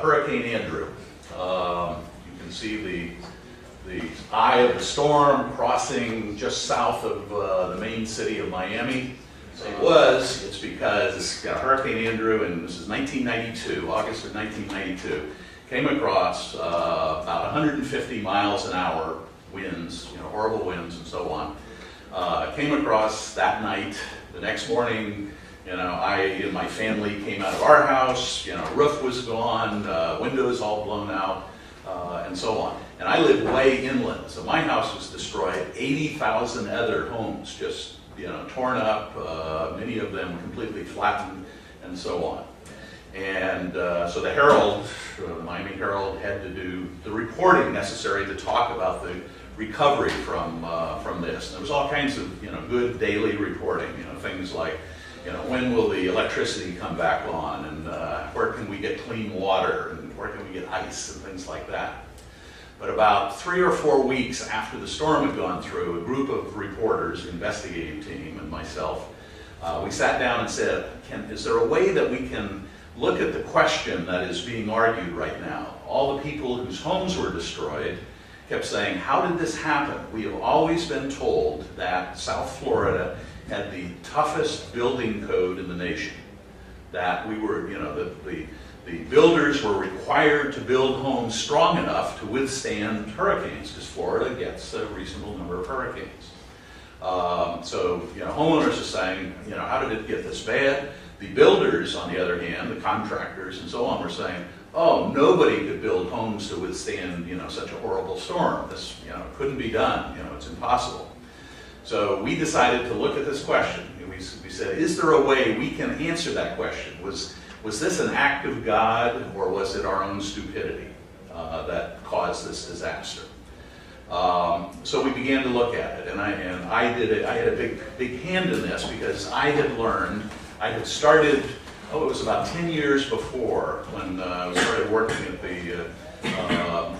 Hurricane Andrew. You can see the eye of the storm crossing just south of the main city of Miami. It's because Hurricane Andrew, and this is 1992, August of 1992, came across about 150 miles an hour winds, horrible winds and so on. Came across that night. The next morning, I and my family came out of our house, roof was gone, windows all blown out, and so on. And I live way inland, so my house was destroyed. 80,000 other homes just, torn up, many of them completely flattened, and so on. And so the Herald, the Miami Herald, had to do the reporting necessary to talk about the recovery from this. And there was all kinds of good daily reporting, things like when will the electricity come back on, and where can we get clean water, and where can we get ice, and things like that. But about 3 or 4 weeks after the storm had gone through, a group of reporters, the investigative team, and myself, we sat down and said, is there a way that we can look at the question that is being argued right now? All the people whose homes were destroyed kept saying, how did this happen? We have always been told that South Florida had the toughest building code in the nation. That we were, the builders were required to build homes strong enough to withstand hurricanes, because Florida gets a reasonable number of hurricanes. So homeowners are saying, how did it get this bad? The builders, on the other hand, the contractors and so on, were saying, oh, nobody could build homes to withstand, such a horrible storm. This, couldn't be done. It's impossible. So we decided to look at this question. We said, is there a way we can answer that question? Was this an act of God, or was it our own stupidity that caused this disaster? So we began to look at it, and I had a big hand in this, because I had started. It was about 10 years before when I started working at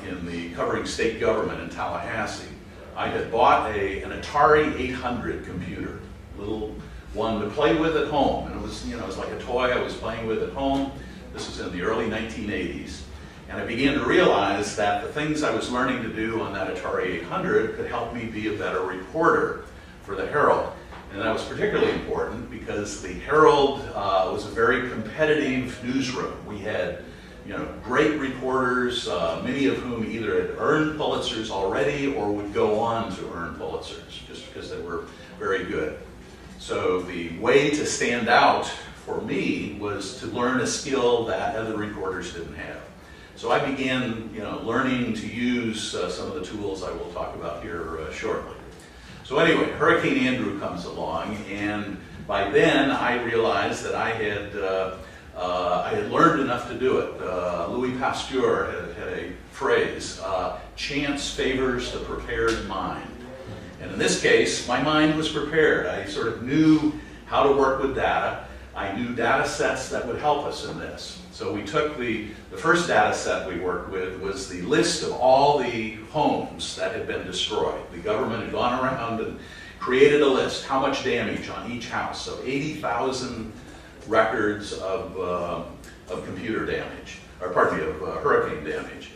in the covering state government in Tallahassee. I had bought an Atari 800 computer, little one to play with at home, and it was like a toy I was playing with at home. This was in the early 1980s, and I began to realize that the things I was learning to do on that Atari 800 could help me be a better reporter for the Herald. And that was particularly important because the Herald was a very competitive newsroom. We had, great reporters, many of whom either had earned Pulitzers already or would go on to earn Pulitzers just because they were very good. So the way to stand out for me was to learn a skill that other reporters didn't have. So I began, learning to use some of the tools I will talk about here shortly. So anyway, Hurricane Andrew comes along, and by then I realized that I had learned enough to do it. Louis Pasteur had a phrase, chance favors the prepared mind. And in this case, my mind was prepared. I sort of knew how to work with data. I knew data sets that would help us in this. So we took the first data set we worked with was the list of all the homes that had been destroyed. The government had gone around and created a list, how much damage on each house. So 80,000 records of computer damage, or pardon me, of hurricane damage.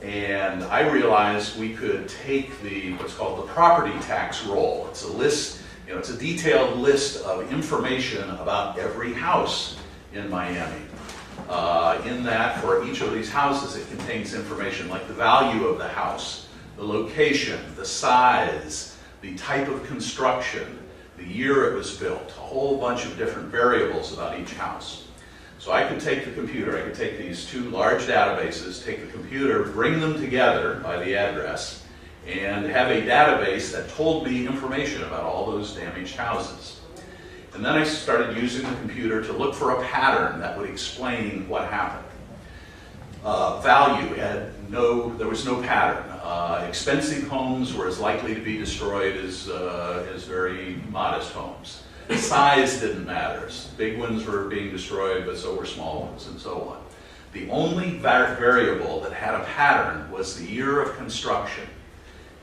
And I realized we could take what's called the property tax roll. It's a list, it's a detailed list of information about every house in Miami. In that, for each of these houses, it contains information like the value of the house, the location, the size, the type of construction, the year it was built, a whole bunch of different variables about each house. So I could take the computer, I could take these two large databases, take the computer, bring them together by the address, and have a database that told me information about all those damaged houses. And then I started using the computer to look for a pattern that would explain what happened. Value there was no pattern. Expensive homes were as likely to be destroyed as very modest homes. Size didn't matter. Big ones were being destroyed, but so were small ones, and so on. The only variable that had a pattern was the year of construction.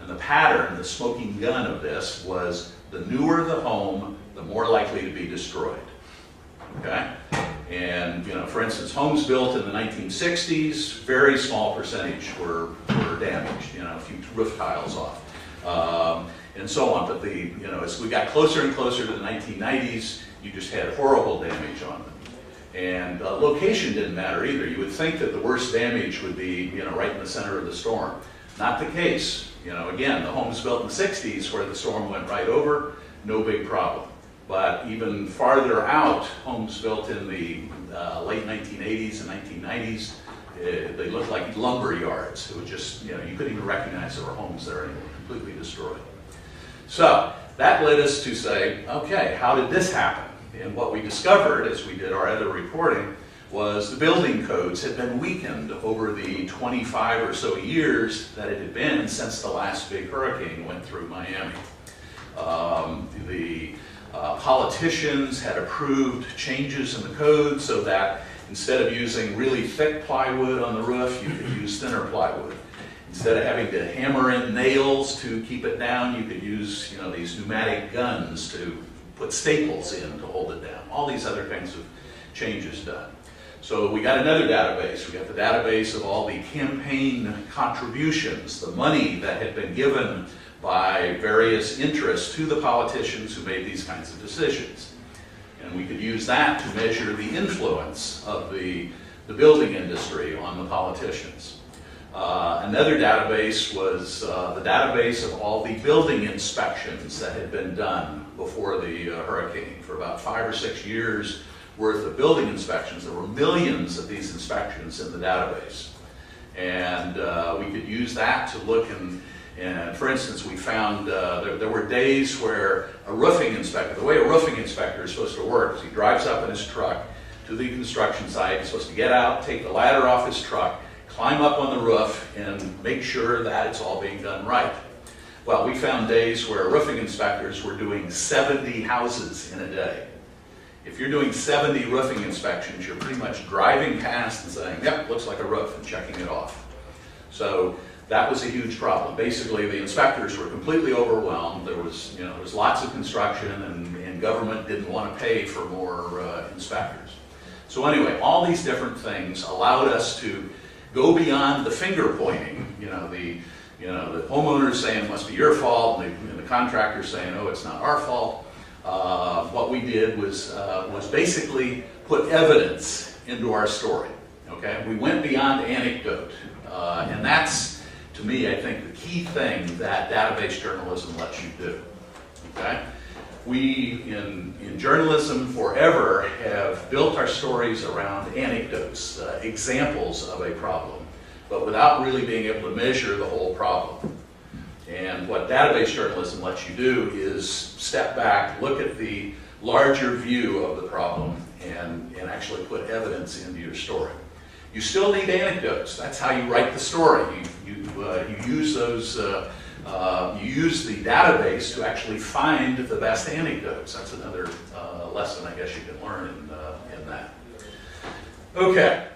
And the pattern, the smoking gun of this, was the newer the home, the more likely to be destroyed. Okay? And, for instance, homes built in the 1960s, very small percentage were damaged, a few roof tiles off, and so on. But as we got closer and closer to the 1990s, you just had horrible damage on them. And location didn't matter either. You would think that the worst damage would be, right in the center of the storm. Not the case. Again, the homes built in the 60s where the storm went right over, no big problem. But even farther out, homes built in the late 1980s and 1990s, they looked like lumber yards. It was just, you couldn't even recognize there were homes there anymore, completely destroyed. So that led us to say, okay, how did this happen? And what we discovered as we did our other reporting was the building codes had been weakened over the 25 or so years that it had been since the last big hurricane went through Miami. The politicians had approved changes in the code so that instead of using really thick plywood on the roof, you could use thinner plywood. Instead of having to hammer in nails to keep it down, you could use these pneumatic guns to put staples in to hold it down. All these other kinds of changes done. So we got another database. We got the database of all the campaign contributions, the money that had been given by various interests to the politicians who made these kinds of decisions. And we could use that to measure the influence of the building industry on the politicians. Another database was the database of all the building inspections that had been done before the hurricane. For about 5 or 6 years worth of building inspections. There were millions of these inspections in the database. And we could use that to look and for instance, we found there were days where a roofing inspector, the way a roofing inspector is supposed to work is he drives up in his truck to the construction site. He's supposed to get out, take the ladder off his truck, climb up on the roof, and make sure that it's all being done right. Well, we found days where roofing inspectors were doing 70 houses in a day. If you're doing 70 roofing inspections, you're pretty much driving past and saying, yep, looks like a roof, and checking it off. So that was a huge problem. Basically, the inspectors were completely overwhelmed. There was lots of construction, and government didn't want to pay for more inspectors. So anyway, all these different things allowed us to go beyond the finger pointing. The homeowners saying it must be your fault, and the contractors saying, oh, it's not our fault. What we did was basically put evidence into our story. Okay, we went beyond anecdote, and that's, to me, I think the key thing that database journalism lets you do. Okay, we in journalism forever have built our stories around anecdotes, examples of a problem, but without really being able to measure the whole problem. And what database journalism lets you do is step back, look at the larger view of the problem, and actually put evidence into your story. You still need anecdotes. That's how you write the story. You use those. You use the database to actually find the best anecdotes. That's another lesson I guess you can learn in that. Okay.